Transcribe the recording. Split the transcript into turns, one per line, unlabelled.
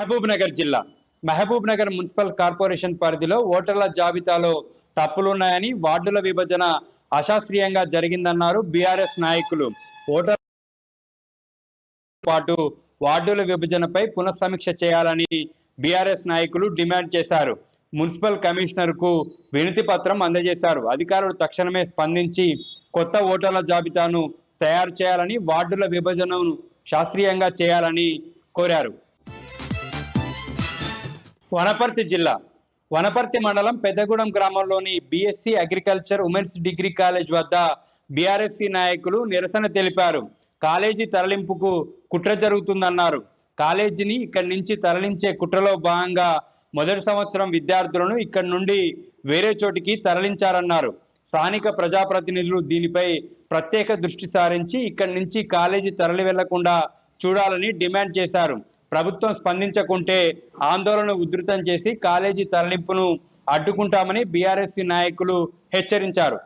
మహబూబ్నగర్ జిల్లా Mahabubnagar municipal corporation పరిధిలో ఓటర్ల జాబితాలో తప్పులున్నాయని, వార్డుల విభజన అశాస్త్రీయంగా జరిగిందన్నారు బీఆర్ఎస్ నాయకులు. ఓటర్ల పాటు వార్డుల విభజనపై పునఃసమీక్ష చేయాలని బీఆర్ఎస్ నాయకులు డిమాండ్ చేశారు. మున్సిపల్ కమిషనర్కు వినతి పత్రం అందజేశారు. అధికారులు తక్షణమే స్పందించి కొత్త ఓటర్ల జాబితాను తయారు చేయాలని, వార్డుల విభజనను శాస్త్రీయంగా చేయాలని కోరారు. వనపర్తి జిల్లా వనపర్తి మండలం పెద్దగూడెం గ్రామంలోని BSc agriculture women's degree college వద్ద బీఆర్ఎస్సీ నాయకులు నిరసన తెలిపారు. కాలేజీ తరలింపుకు కుట్ర జరుగుతుందన్నారు. కాలేజీని ఇక్కడి నుంచి తరలించే కుట్రలో భాగంగా మొదటి సంవత్సరం విద్యార్థులను ఇక్కడి నుండి వేరే చోటికి తరలించారన్నారు. స్థానిక ప్రజాప్రతినిధులు దీనిపై ప్రత్యేక దృష్టి సారించి ఇక్కడి నుంచి కాలేజీ తరలి వెళ్లకుండా చూడాలని డిమాండ్ చేశారు. ప్రభుత్వం స్పందించకుంటే ఆందోళన ఉధృతం చేసి కాలేజీ తరలింపును అడ్డుకుంటామని బీఆర్ఎస్ నాయకులు హెచ్చరించారు.